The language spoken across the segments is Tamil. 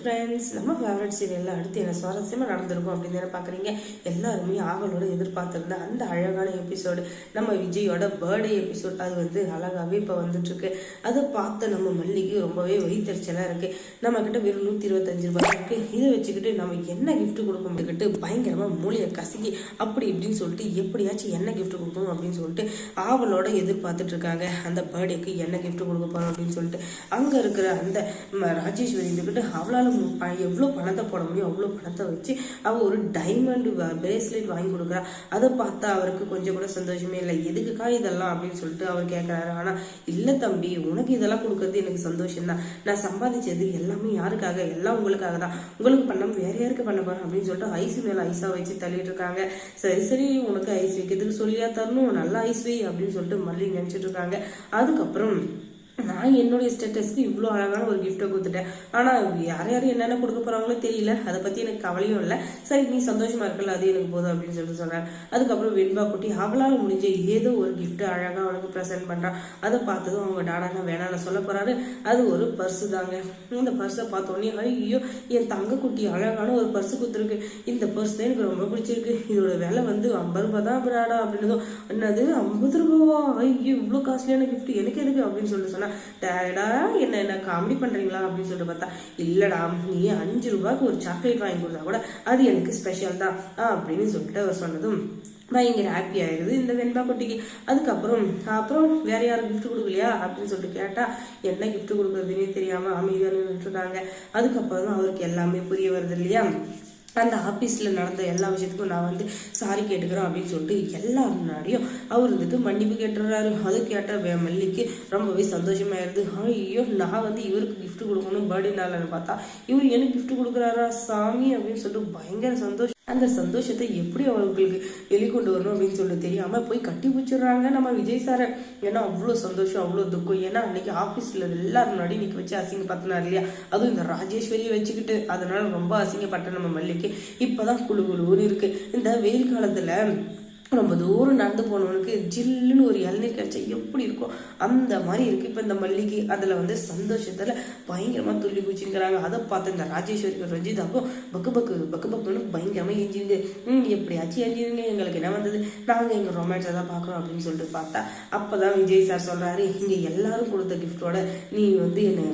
ஃப்ரெண்ட்ஸ், நம்ம ஃபேவரட் சீரியலில் அடுத்து என்ன சுவாரஸ்யமாக நடந்திருக்கும் அப்படின்னு தானே பார்க்குறீங்க. எல்லாருமே ஆவலோட எதிர்பார்த்துருந்த அந்த அழகான எபிசோடு, நம்ம விஜயோட பர்த்டே எபிசோட், அது வந்து அழகாகவே இப்போ வந்துட்டுருக்கு. அதை பார்த்து நம்ம மல்லிக்கு ரொம்பவே வயிற்றுச்சலாக இருக்குது. நம்மக்கிட்ட வெறும் 125 ரூபாய் இருக்குது. இதை வச்சுக்கிட்டு நம்ம என்ன கிஃப்ட் கொடுக்கணும்னுக்கிட்டு பயங்கரமாக மூளையை கசக்கி அப்படி இப்படின்னு சொல்லிட்டு எப்படியாச்சும் என்ன கிஃப்ட் கொடுக்கணும் அப்படின்னு சொல்லிட்டு ஆவலோட எதிர்பார்த்துட்டு இருக்காங்க. அந்த பர்த்டேக்கு என்ன கிஃப்ட் கொடுக்க போகிறோம் அப்படின்னு சொல்லிட்டு அங்கே இருக்கிற அந்த ராஜேஸ்வரி இருந்துக்கிட்டு அவளால் எவ்வளோ பணத்தை போட முடியும் அவ்வளோ பணத்தை வச்சு அவள் ஒரு டைமண்ட் பிரேஸ்லெட் வாங்கி கொடுக்குறா. அதை பார்த்தா அவருக்கு கொஞ்சம் கூட சந்தோஷமே இல்லை. எதுக்குக்கா இதெல்லாம் அப்படின்னு சொல்லிட்டு அவர் கேட்குறாரு. ஆனால் இல்லை தம்பி, உனக்கு இதெல்லாம் கொடுக்கறது எனக்கு சந்தோஷம் தான். நான் சம்பாதிச்சது எல்லாமே யாருக்காக? எல்லாம் உங்களுக்காக தான். உங்களுக்கு பண்ணாமல் வேற யாருக்கு பண்ண போறேன் அப்படின்னு சொல்லிட்டு ஐஸ் மேலே ஐஸாக வச்சு தள்ளிட்டு இருக்காங்க. சரி சரி, உனக்கு ஐஸ் வைக்கிறதுக்கு சொல்லியா தரணும், நல்லா ஐஸ் வை அப்படின்னு சொல்லிட்டு மல்லி நினச்சிட்டு இருக்காங்க. அதுக்கப்புறம் நான் என்னுடைய ஸ்டேட்டஸ்க்கு இவ்வளோ அழகான ஒரு கிஃப்ட்டை கொடுத்துட்டேன். ஆனால் யார் என்னென்ன கொடுக்க போகிறாங்களோ தெரியல. அதை பற்றி எனக்கு கவலையும் இல்லை. சரி, நீ சந்தோஷமா இருக்கல, அது எனக்கு போதும் அப்படின்னு சொல்லிட்டு சொன்னார். அதுக்கப்புறம் வெண்பா குட்டி அவளால் முடிஞ்ச ஏதோ ஒரு கிஃப்ட்டு அழகாக அவனுக்கு ப்ரெசென்ட் பண்ணுறான். அதை பார்த்ததும் அவங்க டாடானா வேணான்னு சொல்ல போகிறாரு. அது ஒரு பர்ஸு தாங்க. இந்த பர்ஸை பார்த்தோன்னே ஐயோ, என் தங்க குட்டி அழகான ஒரு பர்ஸு கொடுத்துருக்கு. இந்த பர்ஸ் தான் எனக்கு ரொம்ப பிடிச்சிருக்கு. இதோட விலை வந்து 50 ரூபா தான் பிராடா அப்படின்னதும், என்னது 50 ரூபாவா? ஐயோ, இவ்வளோ காஸ்ட்லியான கிஃப்ட் எனக்கு எதுக்கு அப்படின்னு சொல்லிட்டு சொன்னா, டேடா என்ன காமெடி பண்றீங்களா அப்படின்னு சொல்லிட்டு பார்த்தா, இல்லடா, நீ 5 ரூபாய்க்கு ஒரு சாக்லேட் வாங்கி கொடுத்தா கூட அது எனக்கு ஸ்பெஷல் தான் அப்படின்னு சொல்லிட்டு அவர் சொன்னதும் பயங்கர ஹாப்பி ஆயிடுது இந்த வெண்பா குட்டிக்கு. அப்புறம் வேற யாரும் கிஃப்ட் கொடுக்கலையா அப்படின்னு சொல்லிட்டு கேட்டா, என்ன கிஃப்ட் கொடுக்கறதுன்னே தெரியாம அமைதியான இருக்காங்க. அதுக்கப்புறம் தான் அவருக்கு எல்லாமே புரிய வருது இல்லையா. அந்த ஆஃபீஸில் நடந்த எல்லா விஷயத்துக்கும் நான் வந்து சாரி கேட்டுக்கிறோம் அப்படின்னு சொல்லிட்டு எல்லார் முன்னாடியும் அவர் வந்துட்டு மன்னிப்பு கேட்டுறாரு. அது கேட்ட மல்லிக்கு ரொம்பவே சந்தோஷமாயிருது. ஐயோ, நான் வந்து இவருக்கு கிஃப்ட் கொடுக்கணும் பர்த்டே நாள்னு பார்த்தா இவர் எனக்கு கிஃப்ட் கொடுக்குறாரா சாமி அப்படின்னு சொல்லிட்டு பயங்கர சந்தோஷம். அந்த சந்தோஷத்தை எப்படி அவர்களுக்கு வெளிக்கொண்டு வரணும் அப்படின்னு சொல்லிட்டு தெரியாமல் போய் கட்டி பிடிச்சிடுறாங்க நம்ம விஜய் சாரை. ஏன்னா அவ்வளோ சந்தோஷம், அவ்வளோ துக்கம். ஏன்னா அன்னைக்கு ஆஃபீஸில் எல்லாரும் முன்னாடி இன்னைக்கு வச்சு அசிங்கப்படுத்தினார் இல்லையா, அதுவும் இந்த ராஜேஸ்வரியை வச்சுக்கிட்டு. அதனால ரொம்ப அசிங்கப்பட்ட நம்ம மல்லிக்கு இப்போதான் குழுன்னு இருக்கு. இந்த வெயில் காலத்தில் ரொம்ப தூரம் நடந்து போனவனுக்கு ஜில்லுன்னு ஒரு இளநீர் கிடைச்சா எப்படி இருக்கும் அந்த மாதிரி இருக்கு இப்போ இந்த மல்லிக்கு. அதில் வந்து சந்தோஷத்தில் பயங்கரமாக துள்ளி குச்சிங்கிறாங்க. அதை பார்த்து இந்த ராஜேஸ்வரிக்கு ரஞ்சிதாக்கும் பக்குன்னு பயங்கரமாக எஞ்சிருங்க. எப்படியாச்சும் எஞ்சிருங்க, எங்களுக்கு என்ன வந்தது, நாங்கள் எங்கள் ரொமான்ஸை தான் பார்க்குறோம் அப்படின்னு சொல்லிட்டு பார்த்தா அப்போதான் விஜய் சார் சொல்கிறாரு, இங்கே எல்லாரும் கொடுத்த கிஃப்டோட நீ வந்து என்னை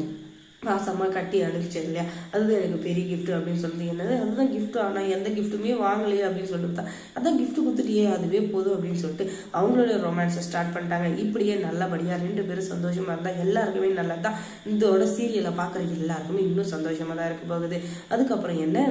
பாசமாக கட்டி அனுப்பிச்சு இல்லையா, அதுதான் எனக்கு பெரிய கிஃப்ட் அப்படின்னு சொல்லிட்டு. என்னது அதுதான் கிஃப்ட், ஆனால் எந்த கிஃப்ட்டுமே வாங்கலையே அப்படின்னு சொல்லிட்டு தான், அதான் கிஃப்ட் கொடுத்துட்டியே அதுவே போதும் அப்படின்னு சொல்லிட்டு அவங்களோட ரொமான்ஸை ஸ்டார்ட் பண்ணிட்டாங்க. இப்படியே நல்லபடியாக 2 பேரும் சந்தோஷமாக இருந்தால் எல்லாருக்குமே நல்லா தான். இதோட சீரியலை பார்க்குற எல்லாருக்குமே இன்னும் சந்தோஷமாக தான் இருக்க போகுது. அதுக்கப்புறம் என்ன,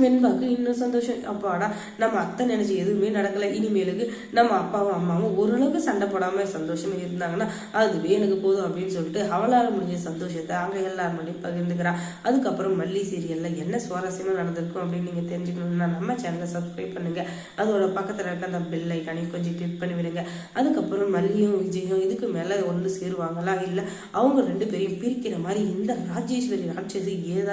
வெண்பாக்கு இன்னும் சந்தோஷம். அப்பாடா, நம்ம அத்தை நினைச்சு எதுவுமே நடக்கலை. இனிமேலுக்கு நம்ம அப்பாவும் அம்மாவும் ஓரளவுக்கு சண்டை போடாமல் சந்தோஷமா இருந்தாங்கன்னா அதுவே எனக்கு போதும் அப்படின்னு சொல்லிட்டு அவளால் முடிஞ்ச சந்தோஷத்தை அங்கே எல்லாரும் மணியும் பகிர்ந்துக்கிறான். அதுக்கப்புறம் மல்லி சீரியலில் என்ன சுவாரஸ்யமாக நடந்திருக்கும் அப்படின்னு நீங்கள் தெரிஞ்சுக்கணும்னா நம்ம சேனலை சப்ஸ்கிரைப் பண்ணுங்கள். அதோட பக்கத்தில் இருக்க அந்த பெல் ஐக்கானையும் கொஞ்சம் கிளிக் பண்ணி விடுங்க. அதுக்கப்புறம் மல்லியும் விஜயும் இதுக்கு மேலே ஒன்று சேருவாங்களா, இல்லை அவங்க 2 பேரையும் பிரிக்கிற மாதிரி இந்த ராஜேஸ்வரி ராட்சசி ஏதாவது